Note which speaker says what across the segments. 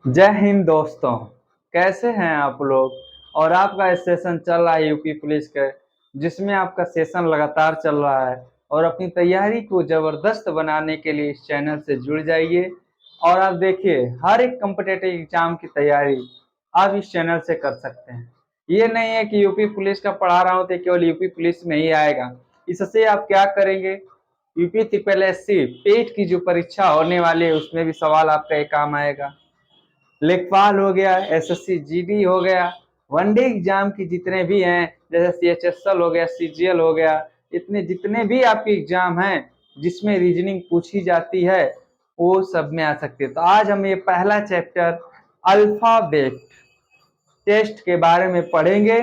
Speaker 1: जय हिंद दोस्तों। कैसे हैं आप लोग। और आपका सेशन चल रहा है यूपी पुलिस का, जिसमें आपका सेशन लगातार चल रहा है। और अपनी तैयारी को जबरदस्त बनाने के लिए इस चैनल से जुड़ जाइए। और आप देखिए, हर एक कॉम्पिटिटिव एग्जाम की तैयारी आप इस चैनल से कर सकते हैं। ये नहीं है कि यूपी पुलिस का पढ़ा रहा हूँ तो केवल यूपी पुलिस में ही आएगा। इससे आप क्या करेंगे, यूपी ट्रिपल एससी पेट की जो परीक्षा होने वाली है उसमें भी सवाल आपका ये काम आएगा। लेखपाल हो गया, एसएससी जीडी हो गया, वनडे एग्जाम की जितने भी हैं, जैसे सीएचएसएल हो गया, सीजीएल हो गया, इतने जितने भी आपके एग्जाम हैं जिसमें रीजनिंग पूछी जाती है वो सब में आ सकती है। तो आज हम ये पहला चैप्टर अल्फाबेट टेस्ट के बारे में पढ़ेंगे,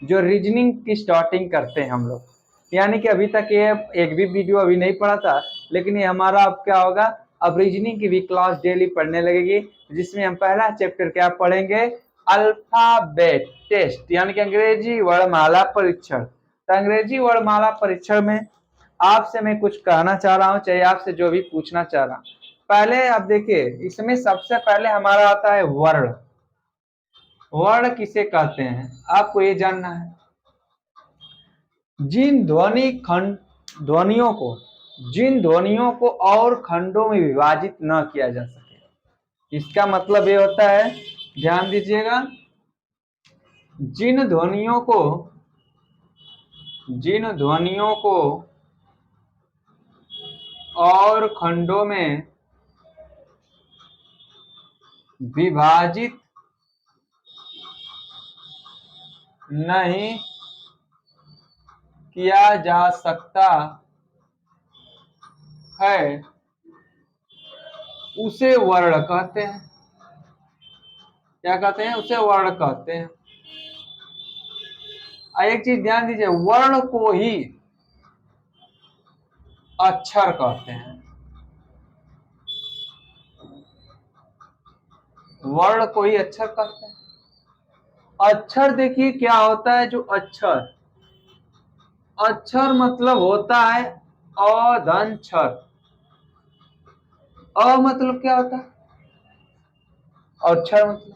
Speaker 1: जो रीजनिंग की स्टार्टिंग करते हैं हम लोग। यानी कि अभी तक ये एक भी वीडियो अभी नहीं पढ़ा था, लेकिन ये हमारा अब क्या होगा, अब रीजनिंग की भी क्लास डेली पढ़ने लगेगी, जिसमें हम पहला चैप्टर क्या पढ़ेंगे, अल्फाबेट टेस्ट, यानी कि अंग्रेजी वर्णमाला परीक्षण। तो अंग्रेजी वर्णमाला परीक्षण में आपसे मैं कुछ कहना चाह रहा हूँ, चाहे आपसे जो भी पूछना चाह रहा हूँ। पहले आप देखिए, इसमें सबसे पहले हमारा आता है वर्ण। वर्ण किसे कहते हैं आपको ये जानना है। जिन ध्वनियों को और खंडों में विभाजित न किया जा सके, इसका मतलब ये होता है, ध्यान दीजिएगा, जिन ध्वनियों को और खंडों में विभाजित नहीं किया जा सकता है उसे वर्ण कहते हैं। क्या कहते हैं, उसे वर्ण कहते हैं। एक चीज ध्यान दीजिए, वर्ण को ही अक्षर कहते हैं। वर्ण को ही अक्षर कहते हैं। अक्षर देखिए क्या होता है, जो अक्षर अक्षर मतलब होता है अधन-छर। अ मतलब क्या होता है, अक्षर मतलब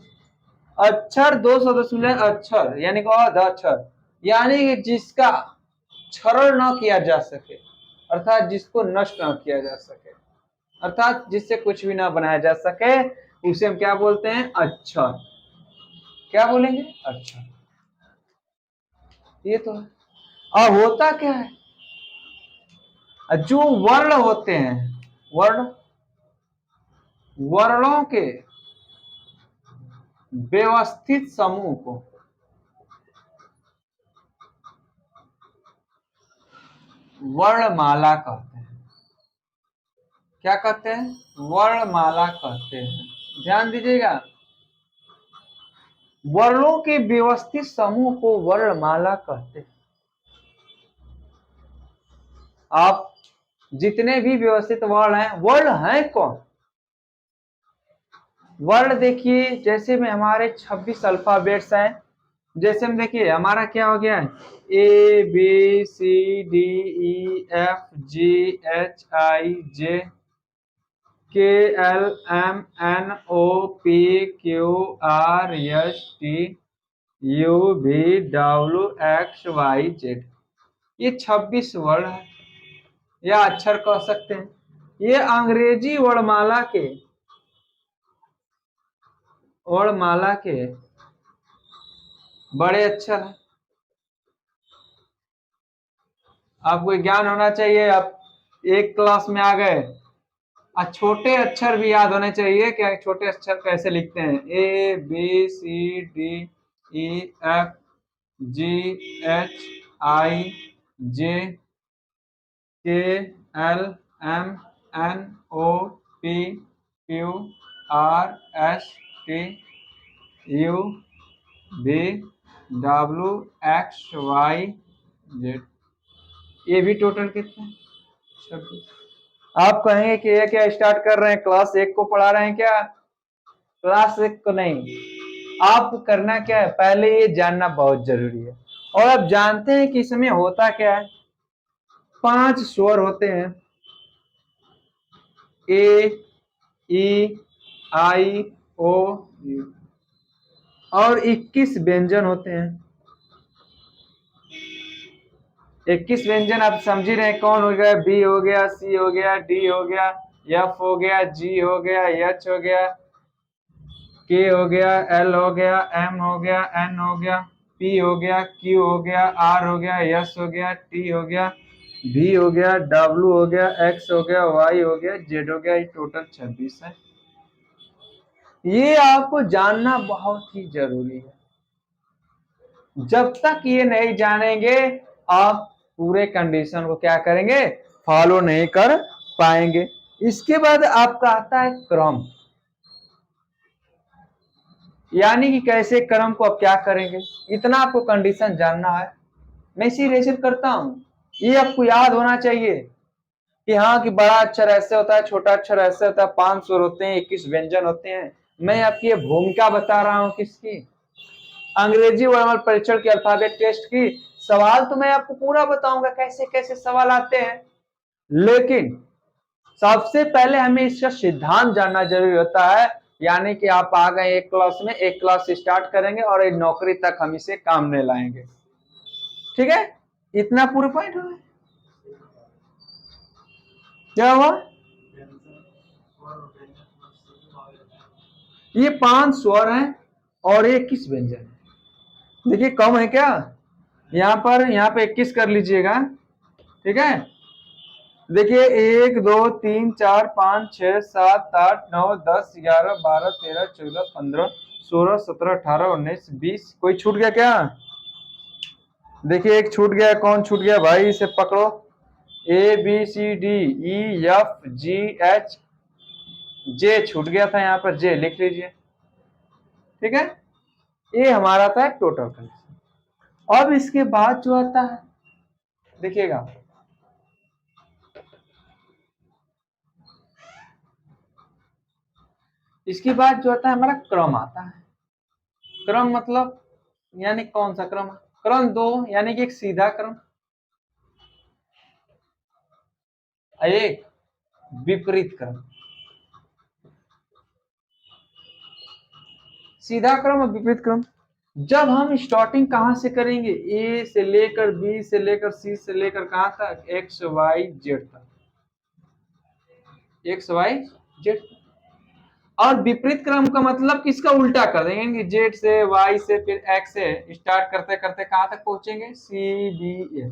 Speaker 1: अक्षर दो सदस्य मिले अक्षर, यानी कि अधर, यानी कि जिसका क्षरण न किया जा सके, अर्थात जिसको नष्ट न किया जा सके, अर्थात जिससे कुछ भी ना बनाया जा सके, उसे हम क्या बोलते हैं, अक्षर। क्या बोलेंगे, अक्षर। ये तो है। अब होता क्या है, जो वर्ण होते हैं, वर्णों के व्यवस्थित समूह को वर्णमाला कहते हैं। क्या कहते हैं, वर्णमाला कहते हैं। ध्यान दीजिएगा, वर्णों के व्यवस्थित समूह को वर्णमाला कहते हैं। आप जितने भी व्यवस्थित वर्ण हैं कौन, वर्ण देखिए, जैसे में हमारे 26 अल्फाबेट्स हैं। जैसे में देखिए हमारा क्या हो गया है, A B C D E F G H I J K L M N O P Q R S T U V W X Y Z. ये 26 वर्ण है या अक्षर कह सकते हैं। ये अंग्रेजी वर्णमाला के बड़े अक्षर हैं। आपको ज्ञान होना चाहिए, आप एक क्लास में आ गए, छोटे अक्षर भी याद होने चाहिए कि छोटे अक्षर कैसे लिखते हैं। A B C D E F G H I J K L M N O P Q R S T U V W X Y Z. ये भी टोटल कितने, 26। आप कहेंगे कि ये क्या स्टार्ट कर रहे हैं, क्लास 1 को पढ़ा रहे हैं क्या, क्लास 1 को नहीं। आपको करना क्या है, पहले ये जानना बहुत जरूरी है। और आप जानते हैं कि इसमें होता क्या है, 5 स्वर होते हैं, ए ई आई ओ यू। और 21 व्यंजन होते हैं। 21 व्यंजन आप समझ ही रहे हैं, कौन हो गया? बी हो गया, सी हो गया, डी हो गया, एफ हो गया, जी हो गया, एच हो गया, के हो गया, एल हो गया, एम हो गया, एन हो गया, पी हो गया, क्यू हो गया, आर हो गया, एस हो गया, टी हो गया, भी हो गया, डब्ल्यू हो गया, एक्स हो गया, वाई हो गया, जेड हो गया। ये टोटल 26 है। ये आपको जानना बहुत ही जरूरी है। जब तक ये नहीं जानेंगे आप पूरे कंडीशन को क्या करेंगे? फॉलो नहीं कर पाएंगे। इसके बाद आपका आता है क्रम, यानी कि कैसे क्रम को आप क्या करेंगे, इतना आपको कंडीशन जानना है। मैं इसी रेसिप करता हूं। ये आपको याद होना चाहिए कि हाँ, कि बड़ा अक्षर ऐसे होता है, छोटा अक्षर ऐसे होता है, 5 स्वर होते हैं, 21 व्यंजन होते हैं। मैं आपकी ये भूमिका बता रहा हूं किसकी? अंग्रेजी वर्णमाला परीक्षण की, अल्फाबेट टेस्ट की। सवाल तो मैं आपको पूरा बताऊंगा कैसे कैसे सवाल आते हैं, लेकिन सबसे पहले हमें इसका सिद्धांत जानना जरूरी होता है। यानी कि आप आ गए एक क्लास में, एक क्लास स्टार्ट करेंगे और एक नौकरी तक हम इसे काम में लाएंगे। ठीक है, इतना पूरा पॉइंट हुआ। क्या हुआ? ये 5 स्वर हैं और ये 21 व्यंजन है। देखिए कम है क्या? यहाँ पे 21 कर लीजिएगा। ठीक है, देखिए 1 2 3 4 5 6 7 8 9 10 11 12 13 14 15 16 17 18 19 20। कोई छूट गया क्या? देखिए एक छूट गया। कौन छूट गया भाई? इसे पकड़ो। A B C D E F G H J छूट गया था, यहाँ पर जे लिख लीजिए। ठीक है, ये हमारा था टोटल कंडीशन। अब इसके बाद जो आता है, देखिएगा, इसके बाद जो आता है हमारा क्रम आता है। क्रम मतलब यानी कौन सा क्रम? क्रम दो, यानी कि एक सीधा क्रम, एक विपरीत क्रम। सीधा क्रम और विपरीत क्रम। जब हम स्टार्टिंग कहां से करेंगे? ए से लेकर बी से लेकर सी से लेकर कहां तक? एक्स वाई जेड तक। X Y Z. और विपरीत क्रम का मतलब किसका उल्टा कर देंगे? जेड से, वाई से, फिर एक्स से स्टार्ट करते करते कहां तक पहुंचेंगे? C D A.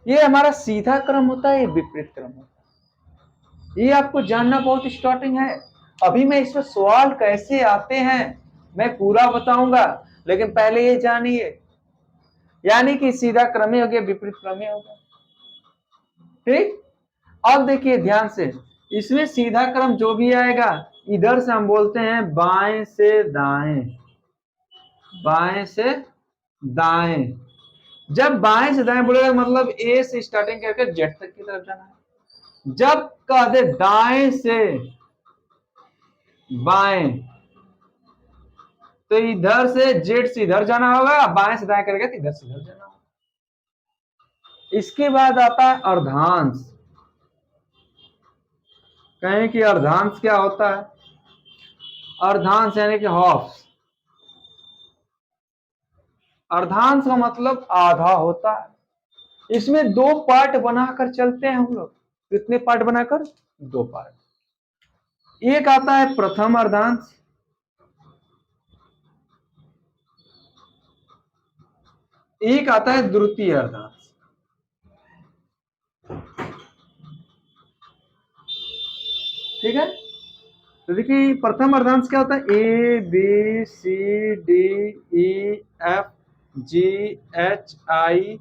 Speaker 1: ये हमारा सीधा क्रम होता है, ये विपरीत क्रम होता है। ये आपको जानना बहुत स्टार्टिंग है। अभी मैं इसमें सवाल कैसे आते हैं मैं पूरा बताऊंगा, लेकिन पहले ये जानिए, यानी कि सीधा क्रम हो गया, विपरीत क्रम हो गया। ठीक, अब देखिए ध्यान से, इसमें सीधा क्रम जो भी आएगा, इधर से हम बोलते हैं बाएं से दाएं, बाएं से दाएं। जब बाएं से दाएं बोलेगा मतलब ए से स्टार्टिंग करके जेड तक की तरफ जाना है। जब कह दे दाएं से बाएं, तो इधर से जेड से इधर जाना होगा, बाएं से दाएं करेगा तो इधर से इधर जाना होगा। इसके बाद आता है अर्धांश। कहें कि अर्धांश क्या होता है? अर्धांश यानी कि हाफ। अर्धांश का मतलब आधा होता है। इसमें दो पार्ट बनाकर चलते हैं हम लोग। कितने पार्ट बनाकर? दो पार्ट। एक आता है प्रथम अर्धांश, एक आता है द्वितीय अर्धांश। ठीक है, तो देखिए प्रथम अर्धांश क्या होता है? A B C D E F G H I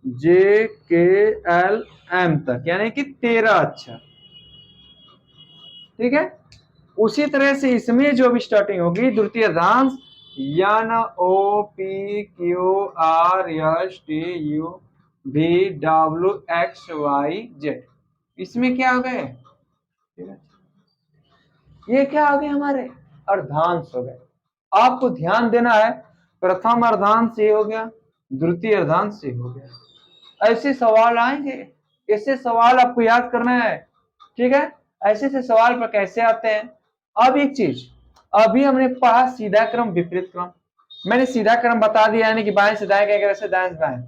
Speaker 1: J K L M तक, यानी कि 13 अक्षर। ठीक है, उसी तरह से इसमें जो भी स्टार्टिंग होगी द्वितीय अर्धांश, N O P Q R S T U V W X Y Z, इसमें क्या हो गए? ये क्या हो गए? हमारे अर्धांश हो गए। आपको ध्यान देना है, प्रथम अर्धांश ये हो गया, द्वितीय अर्धांश ये हो गया। ऐसे सवाल आएंगे, ऐसे सवाल आपको याद करना है। ठीक है, ऐसे से सवाल पर कैसे आते हैं अब एक चीज, अभी हमने पढ़ा सीधा क्रम विपरीत क्रम, मैंने सीधा क्रम बता दिया, यानी कि बाएं से दाएं क्या से दाएं से बाएं।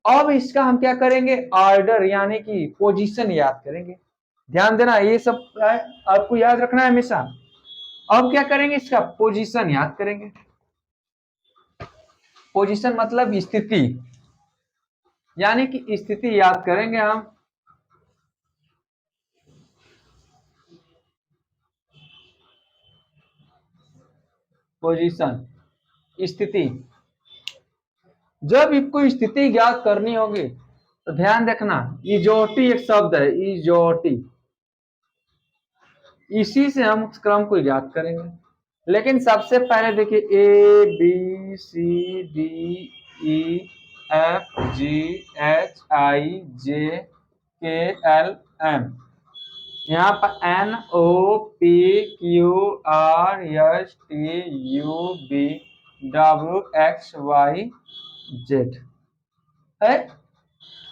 Speaker 1: अब इसका हम क्या करेंगे, ऑर्डर यानी कि पोजीशन याद करेंगे। ध्यान देना, ये सब आपको याद रखना है हमेशा। अब क्या करेंगे, इसका पोजीशन याद करेंगे। पोजीशन मतलब स्थिति, यानी कि स्थिति याद करेंगे हम। पोजीशन स्थिति, जब इसको स्थिति ज्ञात करनी होगी तो ध्यान रखना, इजोटी एक शब्द है, इजोटी, इसी से हम क्रम को ज्ञात करेंगे। लेकिन सबसे पहले देखिए A B C D E F G H I J K L M, यहाँ पर N O P Q R S T U V W X Y Z है।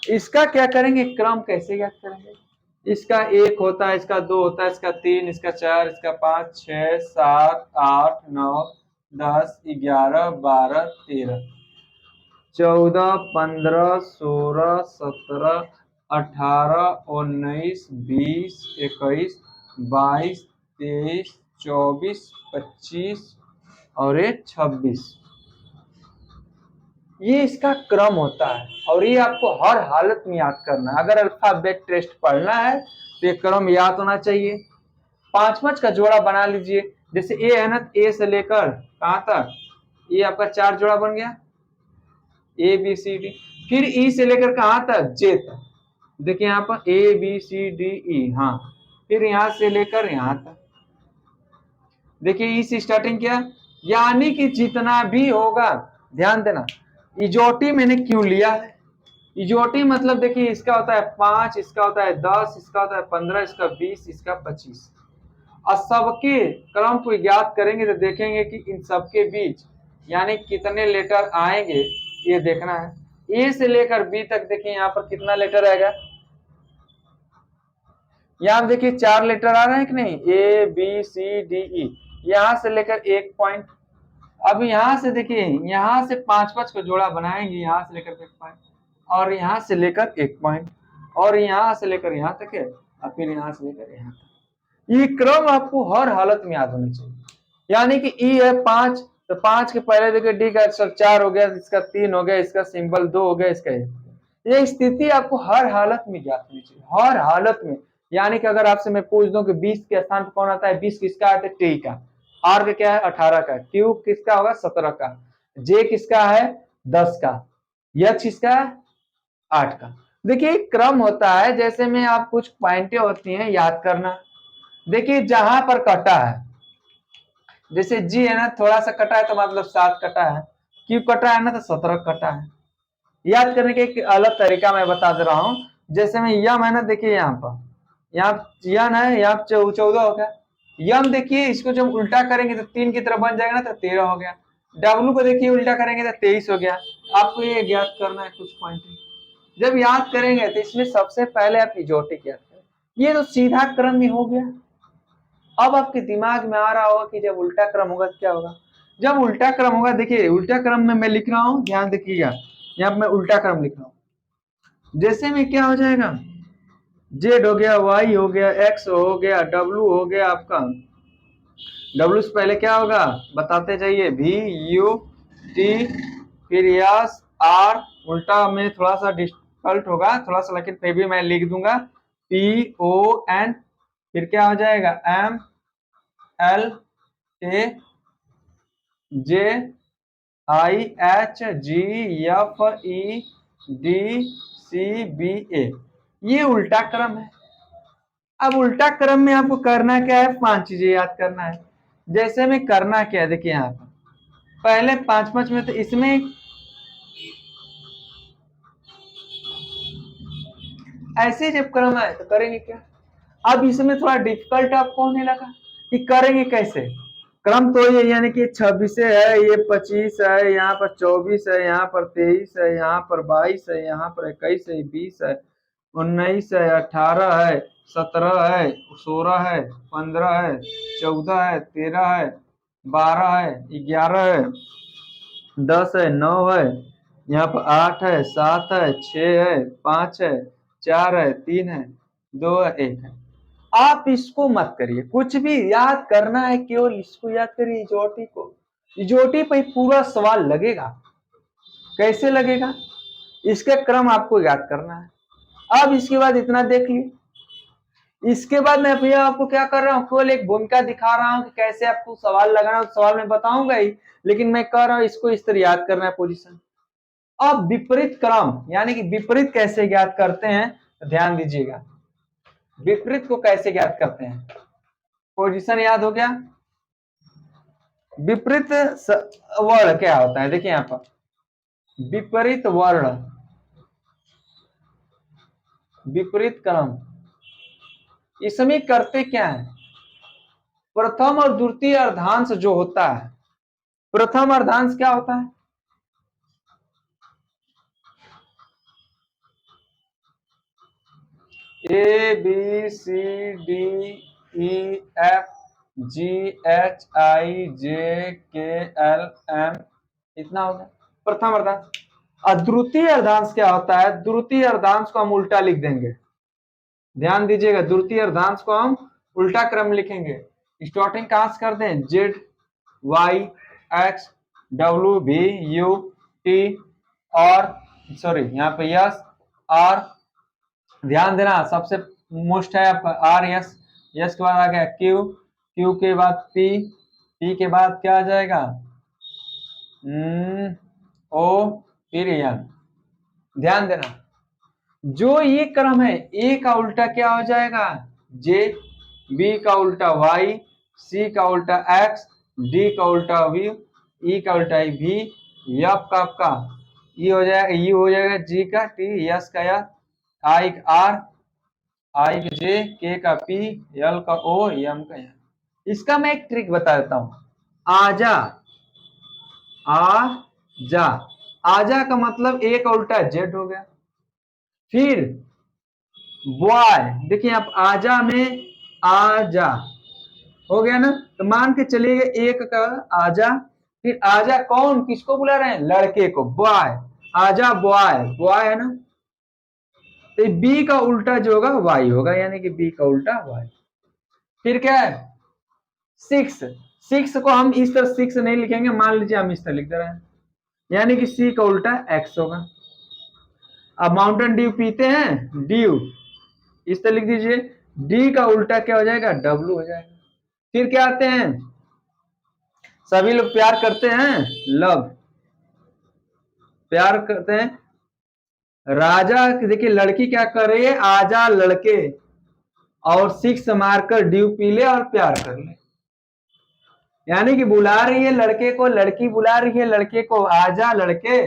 Speaker 1: इसका क्या करेंगे, क्रम कैसे ज्ञात करेंगे। इसका एक होता है, इसका दो होता है, इसका तीन, इसका चार, इसका पाँच, छह, सात, आठ, नौ, 10, 11, 12, 13, 14, 15, 16, 17, 18, 19, 20, 21, 22, 23, 24, 25 और ये 26। ये इसका क्रम होता है और ये आपको हर हालत में याद करना है। अगर अल्फाबेट टेस्ट पढ़ना है तो ये क्रम याद होना चाहिए। 5-5 का जोड़ा बना लीजिए, जैसे ए है ना, ए से लेकर कहां तक, ये आपका 4 जोड़ा बन गया, ए बी सी डी। फिर ई से लेकर कहां तक, जे तक। देखिए यहाँ पर ए बी सी डी ई, हाँ। फिर यहां से लेकर यहां तक, देखिए ई से स्टार्टिंग किया, यानी कि जितना भी होगा, ध्यान देना इजोटी मैंने क्यों लिया है। इजोटी मतलब देखिए इसका होता है 5, इसका होता है 10, इसका होता है 15, इसका 20, इसका 25। और सबके क्रम को ज्ञात करेंगे तो देखेंगे कि इन सबके बीच यानी कितने लेटर आएंगे, ये देखना है। ए से लेकर बी तक देखिए यहाँ पर कितना लेटर आएगा, यहाँ देखिए 4 लेटर आ रहे हैं कि नहीं, ए बी सी डी ई, यहां से लेकर 1 पॉइंट। अब यहां से देखिए, यहां से 5-5 को जोड़ा बनाएंगे, यहां से लेकर 1 पॉइंट और यहां से लेकर 1 पॉइंट और यहां से लेकर यहां तक है और फिर यहां से लेकर यहां तक। ये क्रम आपको हर हालत में याद होना चाहिए। यानी कि ई है 5, तो 5 के पहले देखिए डी का अक्षर 4 हो गया, इसका 3 हो गया, इसका सिंबल 2 हो गया, इसका 1। ये स्थिति आपको हर हालत में ज्ञात होनी चाहिए, हर हालत में। यानी कि अगर आपसे मैं पूछ दूं कि 20 के स्थान पर कौन आता है, 20 किसका आता है, टी का। आर का क्या है, 18 का। क्यू किसका होगा, 17 का। जे किसका है, 10 का। यक्ष किसका है, 8 का। देखिए क्रम होता है, जैसे में आप कुछ पॉइंटें होती हैं याद करना। देखिए जहां पर कटा है, जैसे जी है ना, थोड़ा सा कटा है तो मतलब 7 कटा है, क्यू कटा है ना तो 17 कटा है। याद करने के एक अलग तरीका मैं बता दे रहा हूं। जैसे में यम है ना, देखिए यहाँ पर, यहाँ यन है, यहाँ 14 हो गया। यम देखिए इसको जब उल्टा करेंगे तो 3 की तरफ बन जाएगा ना, तो 13 हो गया। डब्लू को देखिए उल्टा करेंगे तो 23 हो गया। आपको ये याद करना है कुछ पॉइंट। जब याद करेंगे तो इसमें सबसे पहले आप इजोटिक याद करें। ये तो सीधा क्रम में हो गया। अब आपके दिमाग में आ रहा होगा कि जब उल्टा क्रम होगा तो क्या होगा। जब उल्टा क्रम होगा, देखिए उल्टा क्रम में मैं लिख रहा हूं, ध्यान देखिएगा, यहाँ पर मैं उल्टा क्रम लिख रहा हूं। जैसे में क्या हो जाएगा, जेड हो गया, वाई हो गया, एक्स हो गया, डब्लू हो गया आपका। डब्लू से पहले क्या होगा बताते जाइए, वी यू टी, फिर यस आर, उल्टा में थोड़ा सा डिफिकल्ट होगा थोड़ा सा, लेकिन फिर भी मैं लिख दूंगा, पी ओ एन, फिर क्या हो जाएगा, M L A J I H G F E D C B A. ये उल्टा क्रम है। अब उल्टा क्रम में आपको करना क्या है, 5 चीजें याद करना है। जैसे में करना क्या है, देखिए यहाँ पर पहले 5-5 में, तो इसमें ऐसे जब क्रम आए तो करेंगे क्या। अब इसमें थोड़ा डिफिकल्ट आपको होने लगा कि करेंगे कैसे। क्रम तो ये यानी कि 26 है, ये 25 है, यहाँ पर 24 है, यहाँ पर 23 है, यहाँ पर 22 है, यहाँ पर 21 है, 20 है, 19 है, 18 है, 17 है, 16 है, 15 है, 14 है, 13 है, 12 है, 11 है, 10 है, 9 है, यहाँ पर 8 है, 7 है, 6 है, 5 है, 4 है, 3 है, 2 है, 1 है। आप इसको मत करिए, कुछ भी याद करना है केवल इसको याद करिए, इजोटी को। इजोटी पर पूरा सवाल लगेगा। कैसे लगेगा? इसके क्रम आपको याद करना है। अब इसके बाद इतना देख लिए। इसके बाद मैं भैया आपको क्या कर रहा हूँ, केवल एक भूमिका दिखा रहा हूँ कि कैसे आपको सवाल लगाना है। सवाल में बताऊंगा ही, लेकिन मैं कह रहा हूँ इसको इस तरह याद करना है पोजीशन। अब विपरीत क्रम यानी कि विपरीत कैसे ज्ञात करते हैं, तो ध्यान दीजिएगा। विपरीत को कैसे ज्ञात करते हैं? पोजीशन याद हो गया। विपरीत वर्ण क्या होता है, देखिए यहाँ पर विपरीत वर्ण, विपरीत क्रम, इसमें करते क्या है? प्रथम और द्वितीय अर्धांश जो होता है, प्रथम अर्धांश क्या होता है? A B C D E F G H I J K L M, इतना हो गया प्रथम अर्धांश। और द्वितीय अर्धांश क्या होता है? द्वितीय अर्धांश को हम उल्टा लिख देंगे। ध्यान दीजिएगा, द्वितीय अर्धांश को हम उल्टा क्रम लिखेंगे। स्टार्टिंग कहां से कर दें? Z Y X W V U T और सॉरी यहाँ पे यस आर। ध्यान देना, सबसे मोस्ट है आपका आर यस, यस के बाद आ गया क्यू, क्यू के बाद पी, पी के बाद क्या आ जाएगा? ओ फिर एन। ध्यान देना, जो ये क्रम है, ए का उल्टा क्या हो जाएगा? जे, बी का उल्टा वाई, सी का उल्टा एक्स, डी का उल्टा वी, ई का उल्टा वी, एफ का आपका ई हो जाएगा, ई हो जाएगा जी का टी, यस का एस, आई का आर, आई का जे, के का पी, एल का ओ, एम का एन। इसका मैं एक ट्रिक बता देता हूं। आजा, आ जा, आजा का मतलब ए का उल्टा जेड हो गया। फिर बॉय, देखिए आप आजा में आजा हो गया ना, तो मान के चलिए एक का आजा, फिर आजा कौन किसको बुला रहे हैं? लड़के को, बॉय, आजा बॉय, बॉय है ना। तो बी का उल्टा जो होगा वाई होगा, यानी कि बी का उल्टा वाई। फिर क्या है? सिक्स, सिक्स को हम इस तरह सिक्स नहीं लिखेंगे, मान लीजिए हम इस तरह लिख दे रहे हैं, यानी कि सी का उल्टा एक्स होगा। अब माउंटेन ड्यू पीते हैं, ड्यू इस तरह लिख दीजिए, डी का उल्टा क्या हो जाएगा? डब्ल्यू हो जाएगा। फिर क्या आते हैं? सभी लोग प्यार करते हैं, लव, प्यार करते हैं। राजा, देखिए लड़की क्या कर रही है? आजा लड़के, और सिक्स मारकर ड्यू पी ले और प्यार कर ले, यानी कि बुला रही है लड़के को, लड़की बुला रही है लड़के को, आजा लड़के,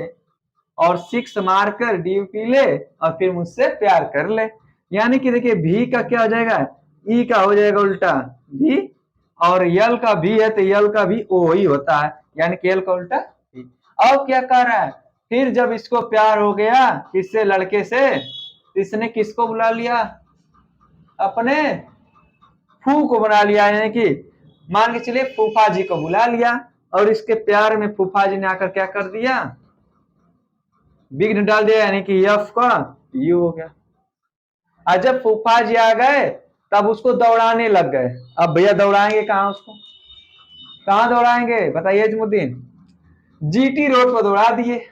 Speaker 1: और सिक्स मारकर ड्यू पी ले और फिर मुझसे प्यार कर ले। यानी कि देखिए भी का क्या हो जाएगा? ई का हो जाएगा उल्टा भी, और यल का भी है तो यल का भी ओ ही होता है, यानी कि यल का उल्टा भी। अब क्या कर रहा है? फिर जब इसको प्यार हो गया किससे? लड़के से, इसने किसको बुला लिया? अपने फू को बना लिया, यानी कि मान के चलिए फूफा जी को बुला लिया, और इसके प्यार में फूफा जी ने आकर क्या कर दिया? विघ्न डाल दिया, यानी कि यफ का यू हो गया। और जब फूफा जी आ गए तब उसको दौड़ाने लग गए। अब भैया दौड़ाएंगे कहाँ उसको? कहाँ दौड़ाएंगे बताइए अजमुद्दीन? जीटी रोड पर दौड़ा दिए।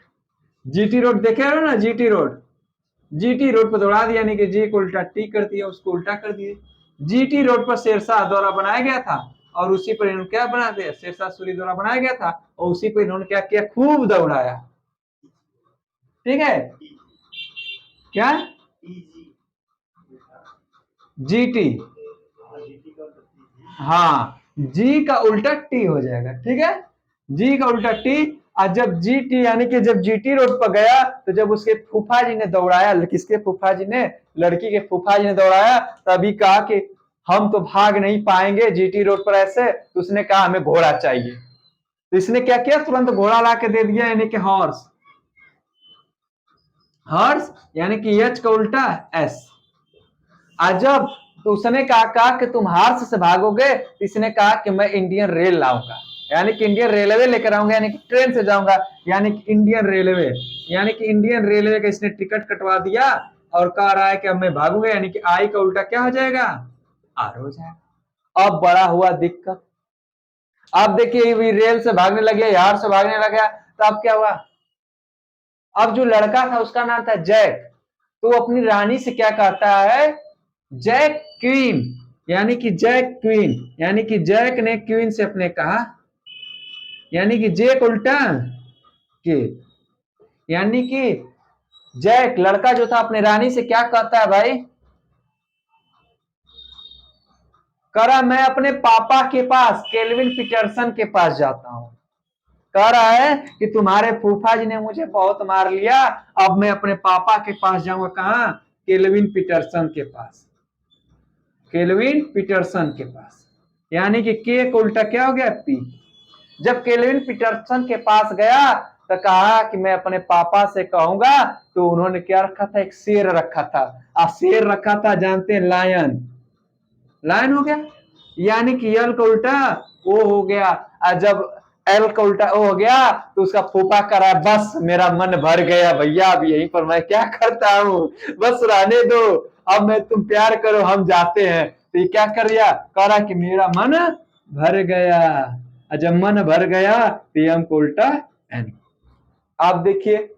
Speaker 1: जीटी रोड देखे हो ना, जीटी रोड, जीटी रोड पर दौड़ा दिया, यानी कि जी को उल्टा टी कर दिया, उसको उल्टा कर दिए। जीटी रोड पर शेरशाह द्वारा बनाया गया था, और उसी पर इन्होंने क्या बना दिया? शेरशाह सूरी द्वारा बनाया गया था, और उसी पर इन्होंने क्या किया? खूब दौड़ाया। ठीक है, क्या? जीटी, हाँ, जी का उल्टा टी हो जाएगा। ठीक है, जी का उल्टा टी। और जब जी टी यानी कि जब जीटी रोड पर गया, तो जब उसके फूफा जी ने दौड़ाया, किसके फूफा जी ने? लड़की के फूफा जी ने दौड़ाया, तभी कहा कि हम तो भाग नहीं पाएंगे जीटी रोड पर ऐसे, तो उसने कहा हमें घोड़ा चाहिए। तो इसने क्या किया? तुरंत घोड़ा ला के दे दिया, यानी कि हॉर्स, हॉर्स यानी कि एच का उल्टा एस। जब तो उसने कहा कि तुम हार्स से भागोगे, इसने कहा कि मैं इंडियन रेल लाऊंगा, यानी कि इंडियन रेलवे लेकर आऊंगा, यानी कि ट्रेन से जाऊंगा, यानी कि इंडियन रेलवे, यानी कि इंडियन रेलवे का इसने टिकट कटवा दिया और कह रहा है कि अब मैं भागूंगा, यानी कि आई का उल्टा क्या हो जाएगा, आर हो जाएगा। अब बड़ा हुआ दिक्कत। अब देखिए रेल से भागने लगे, यार से भागने लगा, तो अब क्या हुआ, अब जो लड़का था उसका नाम था जैक, तो अपनी रानी से क्या कहता है, जैक क्वीन, यानी कि जैक क्वीन, यानी कि जैक ने क्वीन से अपने कहा, यानी कि जैक उल्टा के, यानी कि जैक लड़का जो था अपने रानी से क्या कहता है भाई, करा मैं अपने पापा के पास केल्विन पीटरसन के पास जाता हूं, कह रहा है कि तुम्हारे फूफा जी ने मुझे बहुत मार लिया, अब मैं अपने पापा के पास जाऊंगा, कहा, केल्विन पीटरसन के पास, केल्विन पीटरसन के पास, यानी कि के को उल्टा क्या हो गया, पी। जब केल्विन पीटरसन के पास गया तो कहा कि मैं अपने पापा से कहूंगा, तो उन्होंने क्या रखा था, एक शेर रखा था, शेर रखा था, जानते हैं, लायन, लायन हो गया, यानी कि यल का उल्टा ओ हो गया, और जब एल का उल्टा ओ हो गया तो उसका फूफा कर रहा है, बस मेरा मन भर गया भैया, अब यहीं पर मैं क्या करता हूं, बस रहने दो, अब मैं तुम प्यार करो हम जाते हैं, तो ये क्या कर दिया, कह रहा कि मेरा मन भर गया, और जब मन भर गया तो ये हमको उल्टा एन। आप देखिए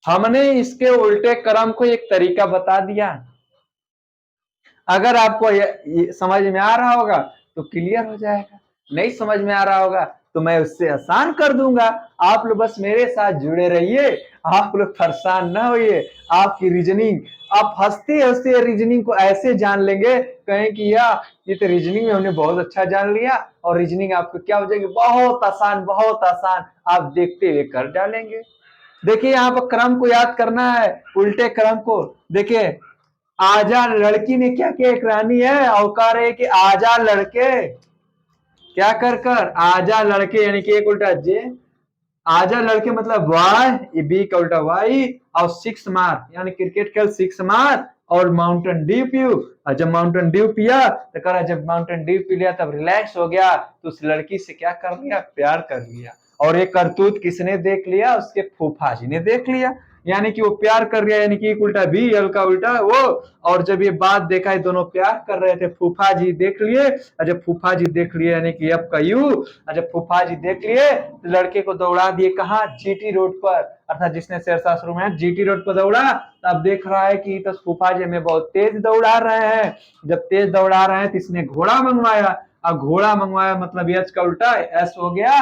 Speaker 1: हमने इसके उल्टे क्रम को एक तरीका बता दिया, अगर आपको ये समझ में आ रहा होगा तो क्लियर हो जाएगा, नहीं समझ में आ रहा होगा तो मैं उससे आसान कर दूंगा। आप लोग बस मेरे साथ जुड़े रहिए, आप लोग परेशान ना होइए, आपकी रीजनिंग, आप हंसते हंसते रीजनिंग को ऐसे जान लेंगे, कहें कि यार ये तो रीजनिंग में हमने बहुत अच्छा जान लिया, और रीजनिंग आपको क्या हो जाएगी, बहुत आसान, बहुत आसान, आप देखते हुए कर डालेंगे। देखिए यहाँ पर क्रम को याद करना है, उल्टे क्रम को देखिए, आजा लड़की ने क्या किया, एक रानी है और कह रहे कि आजा लड़के, क्या कर कर, आजा लड़के, यानी कि एक उल्टा जे, आजा लड़के मतलब वाई, बी का उल्टा वाई, और सिक्स मार, यानी क्रिकेट खेल सिक्स मार, और माउंटेन ड्यू पीयू, और जब माउंटेन ड्यू पिया तो कह रहा जब माउंटेन ड्यू पी लिया तब रिलैक्स हो गया, तो उस लड़की से क्या कर लिया, प्यार कर लिया, और ये करतूत किसने देख लिया, उसके फूफा जी ने देख लिया, यानी कि वो प्यार कर रहा है, यानी कि एक उल्टा भी, यल का उल्टा वो, और जब ये बात देखा है दोनों प्यार कर रहे थे, फूफा जी देख लिए, और जब फूफा जी देख लिए यानी कि अब का यू, और जब फूफा जी देख लिए तो लड़के को दौड़ा दिए कहा, जीटी रोड पर, अर्थात जिसने शेरशाह शुरू में जीटी रोड पर दौड़ा, तब देख रहा है कि तो फूफा जी में बहुत तेज दौड़ा रहे हैं, जब तेज दौड़ा रहे हैं तो इसने घोड़ा मंगवाया, और घोड़ा मंगवाया मतलब एच का उल्टा एस हो गया,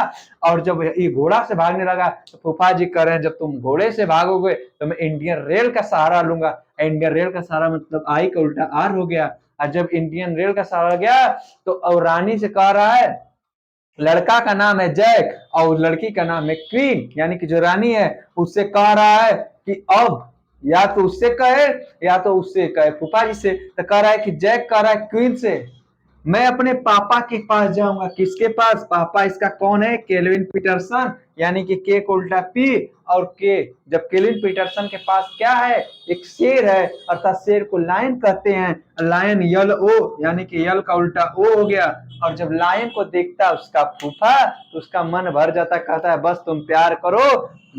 Speaker 1: और जब ये घोड़ा से भागने लगा तो फूफा जी कह रहे हैं जब तुम घोड़े से भागोगे तो मैं इंडियन रेल का सहारा लूंगा, इंडियन रेल का सहारा मतलब आई का उल्टा आर हो गया, और जब इंडियन रेल का सहारा गया तो और रानी से कह रहा है, लड़का का नाम है जैक और लड़की का नाम है क्वीन, यानी कि जो रानी है उससे कह रहा है कि अब या तो उससे कहे या तो उससे कहे, फूफा जी से, तो कह रहा है कि जैक कह रहा है क्वीन से, मैं अपने पापा के पास जाऊंगा, किसके पास, पापा इसका कौन है, केल्विन पीटरसन, यानी कि के को उल्टा पी, और के, जब केल्विन पीटरसन के पास क्या है, एक शेर है, अर्थात शेर को लायन कहते हैं, लायन यल ओ, यानी कि यल का उल्टा ओ हो गया, और जब लायन को देखता उसका फूफा तो उसका मन भर जाता, कहता है बस तुम प्यार करो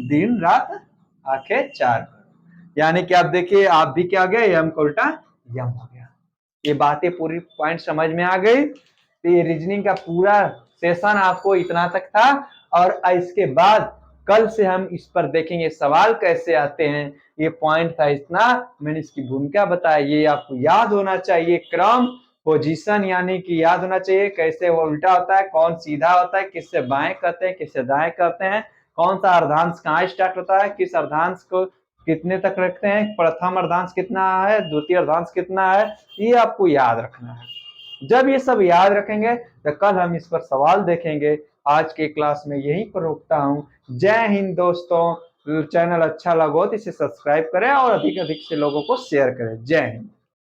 Speaker 1: दिन रात आंखें चार करो, यानी कि आप देखिए आप भी क्या गए, यम का उल्टा यम हो गया। ये बातें पूरी पॉइंट समझ में आ गई, तो ये रीजनिंग का पूरा सेशन आपको इतना तक था, और इसके बाद कल से हम इस पर देखेंगे सवाल कैसे आते हैं, ये पॉइंट था इतना, मैंने इसकी भूमिका बताई, ये आपको याद होना चाहिए, क्रम पोजीशन यानी कि याद होना चाहिए, कैसे वो उल्टा होता है, कौन सीधा होता है, किससे बाएं करते हैं, किससे दाएं करते हैं, कौन सा अर्धांश कहाँ स्टार्ट होता है, किस अर्धांश को कितने तक रखते हैं, प्रथम अर्धांश कितना है, द्वितीय अर्धांश कितना है, ये आपको याद रखना है। जब ये सब याद रखेंगे तो कल हम इस पर सवाल देखेंगे। आज के क्लास में यहीं पर रोकता हूँ। जय हिंद दोस्तों, चैनल अच्छा लगा तो इसे सब्सक्राइब करें और अधिक अधिक से लोगों को शेयर करें। जय हिंद।